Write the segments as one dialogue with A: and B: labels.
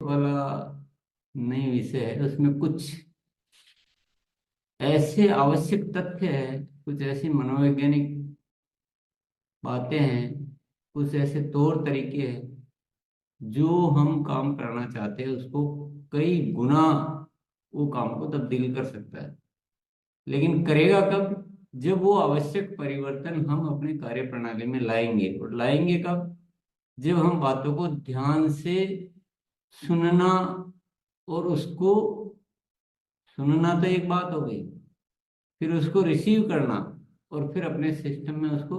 A: वाला नई विषय है, उसमें कुछ ऐसे आवश्यक तथ्य है, कुछ ऐसी मनोवैज्ञानिक बातें हैं, कुछ ऐसे तौर तरीके हैं जो हम काम करना चाहते हैं उसको कई गुना वो काम को तब्दील कर सकता है। लेकिन करेगा कब? जब वो आवश्यक परिवर्तन हम अपने कार्य प्रणाली में लाएंगे। और लाएंगे कब? जब हम बातों को ध्यान से सुनना, और उसको सुनना तो एक बात हो गई, फिर उसको रिसीव करना, और फिर अपने सिस्टम में उसको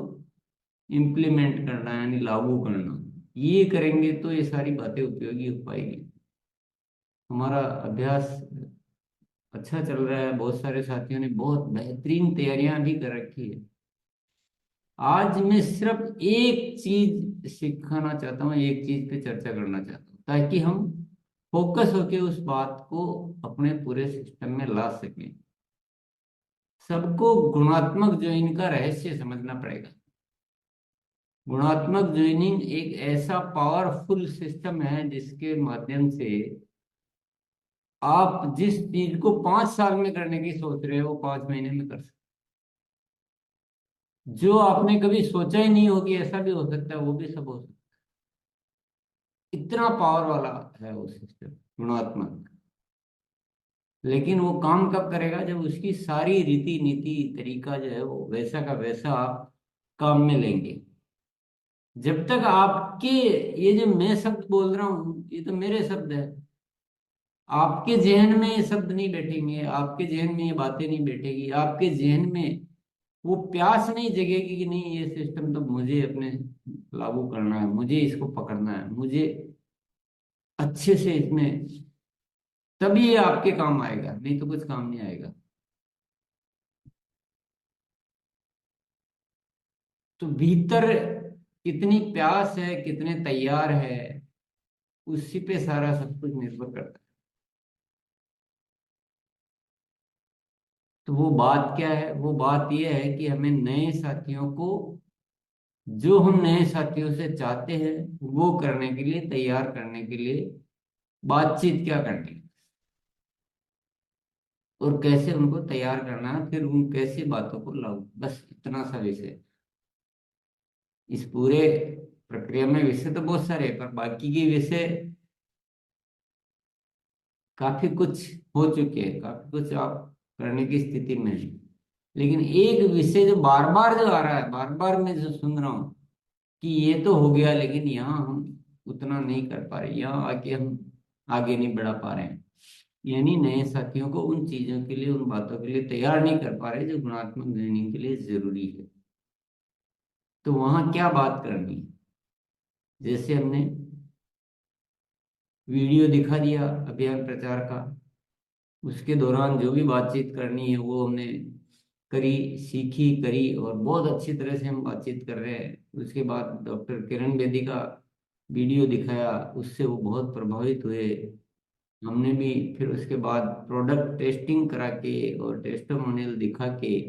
A: इम्प्लीमेंट करना यानी लागू करना। ये करेंगे तो ये सारी बातें उपयोगी हो पाएगी। हमारा अभ्यास अच्छा चल रहा है, बहुत सारे साथियों ने बहुत बेहतरीन तैयारियां भी कर रखी है। आज मैं सिर्फ एक चीज सिखाना चाहता हूँ, एक चीज पे चर्चा करना चाहता हूँ, ताकि हम फोकस होके उस बात को अपने पूरे सिस्टम में ला सकें। सबको गुणात्मक ज्वाइन का रहस्य समझना पड़ेगा। गुणात्मक ज्वाइनिंग एक ऐसा पावरफुल सिस्टम है जिसके माध्यम से आप जिस चीज को 5 साल में करने की सोच रहे हो वो 5 महीने में कर सकते हो। जो आपने कभी सोचा ही नहीं होगी ऐसा भी हो सकता है, वो भी सब हो सकता है। इतना पावर वाला है वो सिस्टम गुणात्मक। लेकिन वो काम कब करेगा? जब उसकी सारी रीति नीति तरीका जो है वो वैसा का वैसा आप काम में लेंगे। जब तक आपके ये जो मैं शब्द बोल रहा हूं ये तो मेरे शब्द है, आपके जहन में ये शब्द नहीं बैठेंगे, आपके जहन में ये बातें नहीं बैठेगी, आपके जहन में वो प्यास नहीं जगेगी कि नहीं ये सिस्टम तो मुझे अपने लागू करना है, मुझे इसको पकड़ना है, मुझे अच्छे से इसमें, तभी ये आपके काम आएगा, नहीं तो कुछ काम नहीं आएगा। तो भीतर कितनी प्यास है, कितने तैयार है, उसी पे सारा सब कुछ निर्भर करता है। तो वो बात क्या है? वो बात ये है कि हमें नए साथियों को, जो हम नए साथियों से चाहते हैं वो करने के लिए, तैयार करने के लिए बातचीत क्या करनी है, और कैसे उनको तैयार करना है, फिर उन कैसे बातों को लागू, बस इतना सा विषय। इस पूरे प्रक्रिया में विषय तो बहुत सारे हैं, पर बाकी के विषय काफी कुछ हो चुके हैं, काफी कुछ आप करने की स्थिति में हैं। लेकिन एक विषय जो बार बार जो आ रहा है, बार बार मैं जो सुन रहा हूँ कि ये तो हो गया लेकिन यहाँ हम उतना नहीं कर पा रहे, यहाँ आके हम आगे नहीं बढ़ा पा रहे हैं, यानी नए साथियों को उन चीजों के लिए, उन बातों के लिए तैयार नहीं कर पा रहे जो गुणात्मक ट्रेनिंग के लिए जरूरी है। तो वहां क्या बात करनी है? जैसे हमने वीडियो दिखा दिया अभियान प्रचार का, उसके दौरान जो भी बातचीत करनी है वो हमने करी, सीखी, करी, और बहुत अच्छी तरह से हम बातचीत कर रहे हैं। उसके बाद डॉक्टर किरण बेदी का वीडियो दिखाया, उससे वो बहुत प्रभावित हुए। हमने भी फिर उसके बाद प्रोडक्ट टेस्टिंग करा के और टेस्टिमोनियल दिखा के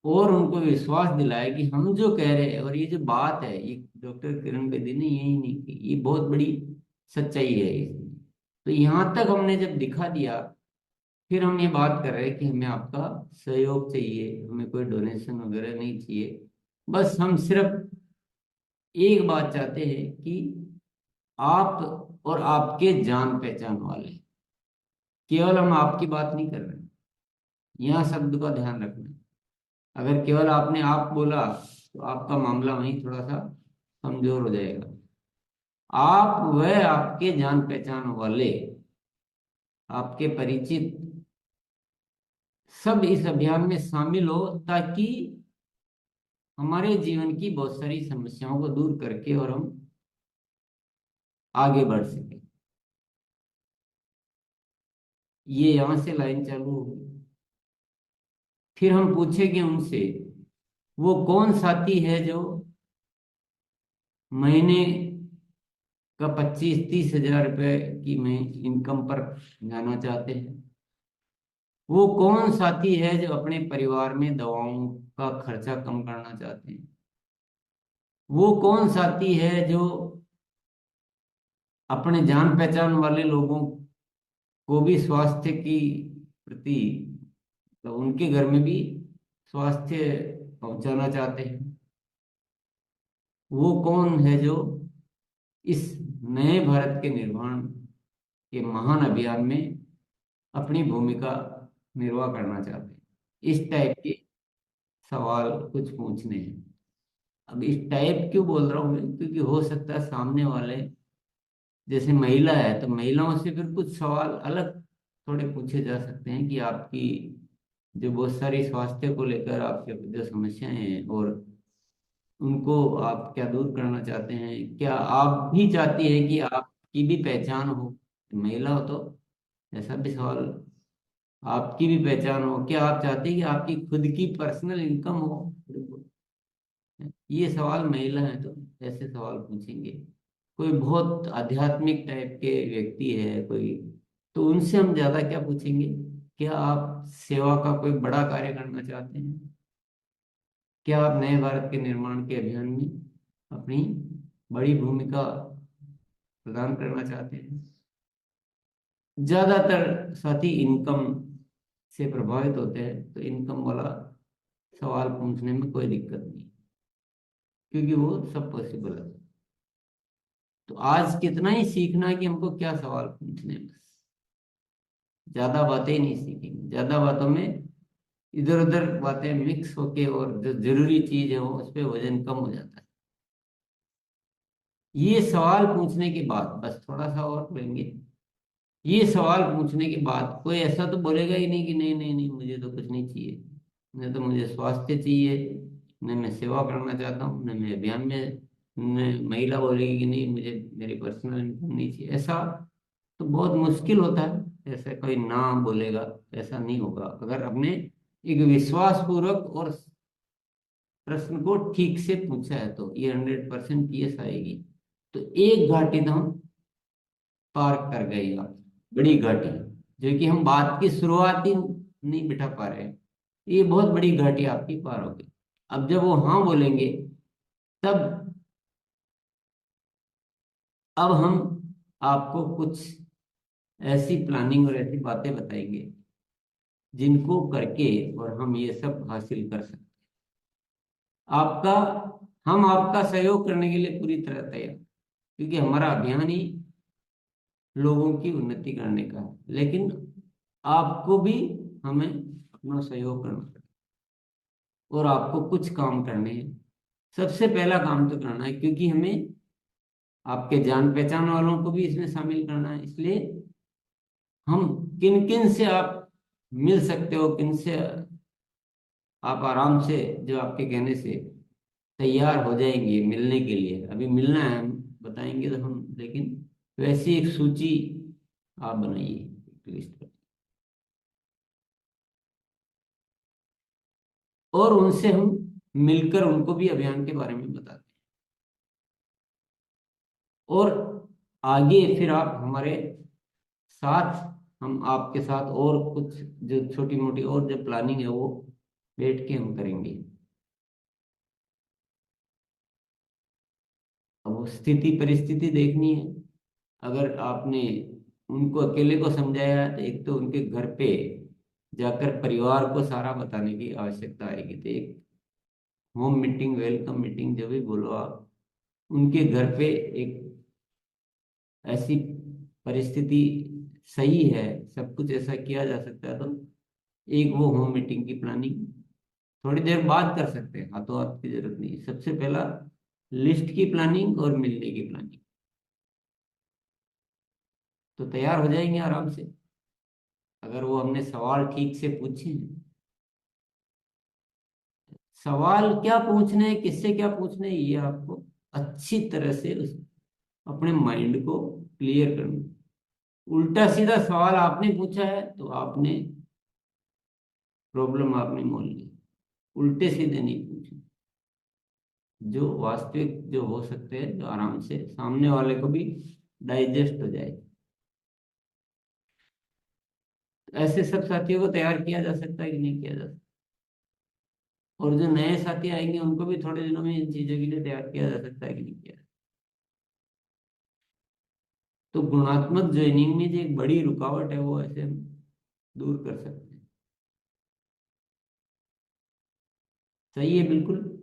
A: और उनको विश्वास दिलाया कि हम जो कह रहे हैं, और ये जो बात है ये डॉक्टर किरण बेदी ने यही नहीं की, ये बहुत बड़ी सच्चाई है इसमें। तो यहाँ तक हमने जब दिखा दिया, फिर हम ये बात कर रहे हैं कि हमें आपका सहयोग चाहिए, हमें कोई डोनेशन वगैरह नहीं चाहिए। बस हम सिर्फ एक बात चाहते हैं कि आप और आपके जान पहचान वाले, केवल हम आपकी बात नहीं कर रहे हैं, यहाँ शब्द का ध्यान रखना। अगर केवल आपने आप बोला तो आपका मामला वहीं थोड़ा सा कमजोर हो जाएगा। आप वह आपके जान पहचान वाले, आपके परिचित सब इस अभियान में शामिल हो, ताकि हमारे जीवन की बहुत सारी समस्याओं को दूर करके और हम आगे बढ़ सके। ये यहाँ से लाइन चालू होगी। फिर हम पूछेंगे उनसे, वो कौन साथी है जो महीने का 25-30 हज़ार रुपए की में इनकम पर जाना चाहते हैं? वो कौन साथी है जो अपने परिवार में दवाओं का खर्चा कम करना चाहते हैं? वो कौन साथी है जो अपने जान पहचान वाले लोगों को भी स्वास्थ्य की प्रति, तो उनके घर में भी स्वास्थ्य पहुंचाना चाहते हैं। वो कौन है जो इस नए भारत के निर्माण के महान अभियान में अपनी भूमिका निर्वाह करना चाहते हैं? इस टाइप के सवाल कुछ पूछने हैं। अब इस टाइप क्यों बोल रहा हूं मैं, क्योंकि हो सकता है सामने वाले, जैसे महिला है तो महिलाओं से फिर कुछ सवाल अलग थोड़े पूछे जा सकते हैं कि आपकी जो बहुत सारी स्वास्थ्य को लेकर आपके जो समस्याएं हैं, और उनको आप क्या दूर करना चाहते हैं, क्या आप भी चाहती हैं कि आपकी भी पहचान हो, महिला हो तो ऐसा भी सवाल, आपकी भी पहचान हो, क्या आप चाहते हैं कि आपकी खुद की पर्सनल इनकम हो? ये सवाल महिला है तो ऐसे सवाल पूछेंगे। कोई बहुत आध्यात्मिक टाइप के व्यक्ति है कोई, तो उनसे हम ज्यादा क्या पूछेंगे, क्या आप सेवा का कोई बड़ा कार्य करना चाहते हैं? क्या आप नए भारत के निर्माण के अभियान में अपनी बड़ी भूमिका प्रदान करना चाहते हैं? ज्यादातर साथी इनकम से प्रभावित होते हैं, तो इनकम वाला सवाल पूछने में कोई दिक्कत नहीं, क्योंकि वो सब पॉसिबल है। तो आज कितना ही सीखना है कि हमको क्या सवाल पूछने हैं, बस ज्यादा बातें ही नहीं सीखेंगे। ज्यादा बातों में इधर उधर बातें मिक्स होके, और जो जरूरी चीज है वो उस पर वजन कम हो जाता है। ये सवाल पूछने के बाद बस थोड़ा सा और लेंगे। ये सवाल पूछने के बाद कोई ऐसा तो बोलेगा ही नहीं कि नहीं नहीं नहीं, मुझे तो कुछ नहीं चाहिए, नहीं तो मुझे स्वास्थ्य चाहिए, न मैं सेवा करना चाहता हूँ, न मैं अभियान में, न महिला बोलेगी कि नहीं मुझे मेरी पर्सनल इनकम नहीं चाहिए। ऐसा तो बहुत मुश्किल होता है, ऐसा कोई ना बोलेगा, ऐसा नहीं होगा अगर हमने एक विश्वास पूर्वक और प्रश्न को ठीक से पूछा है, तो ये 100% पीएस आएगी। तो एक घाटी तो हम पार कर गए आप, बड़ी घाटी, जो कि हम बात की शुरुआत ही नहीं बिठा पा रहे हैं, ये बहुत बड़ी घाटी आपकी पार हो गई। अब जब वो हाँ बोलेंगे, तब अब हम आपको कुछ ऐसी प्लानिंग और ऐसी बातें बताएंगे जिनको करके और हम ये सब हासिल कर सकते हैं। आपका हम आपका सहयोग करने के लिए पूरी तरह तैयार, क्योंकि हमारा अभियान ही लोगों की उन्नति करने का है। लेकिन आपको भी हमें अपना सहयोग करना पड़ेगा, और आपको कुछ काम करने हैं। सबसे पहला काम तो करना है, क्योंकि हमें आपके जान पहचान वालों को भी इसमें शामिल करना है। इसलिए हम किन किन से आप मिल सकते हो, किन से आप आराम से, जो आपके कहने से तैयार हो जाएंगे मिलने के लिए, अभी मिलना है हम बताएंगे तो हम, लेकिन वैसी एक सूची आप बनाइए, एक लिस्ट, और उनसे हम मिलकर उनको भी अभियान के बारे में बताते हैं। और आगे फिर आप हमारे साथ, हम आपके साथ और कुछ जो छोटी मोटी और जो प्लानिंग है वो बैठ के हम करेंगे। अब वो स्थिति परिस्थिति देखनी है। अगर आपने उनको अकेले को समझाया है, तो एक तो उनके घर पे जाकर परिवार को सारा बताने की आवश्यकता आएगी। तो एक होम मीटिंग, वेलकम मीटिंग जो भी बोलो आप, उनके घर पे एक ऐसी परिस्थिति सही है, सब कुछ ऐसा किया जा सकता है, तो एक वो होम मीटिंग की प्लानिंग थोड़ी देर बाद कर सकते हैं, हाथों हाथ की जरूरत नहीं है। सबसे पहला लिस्ट की प्लानिंग और मिलने की प्लानिंग, तो तैयार हो जाएंगे आराम से अगर वो हमने सवाल ठीक से पूछे हैं। सवाल क्या पूछने हैं, किससे क्या पूछने हैं, ये आपको अच्छी तरह से अपने माइंड को क्लियर करना। उल्टा सीधा सवाल आपने पूछा है तो आपने प्रॉब्लम आपने मोल ली। उल्टे सीधे नहीं पूछे, जो वास्तविक जो हो सकते हैं, जो आराम से सामने वाले को भी डाइजेस्ट हो जाए। तो ऐसे सब साथियों को तैयार किया जा सकता है कि नहीं किया जा सकता? और जो नए साथी आएंगे उनको भी थोड़े दिनों में इन चीजों के लिए तैयार किया जा सकता है कि नहीं किया? तो गुणात्मक ज्वाइनिंग में जो एक बड़ी रुकावट है वो ऐसे हम दूर कर सकते हैं। सही है बिल्कुल।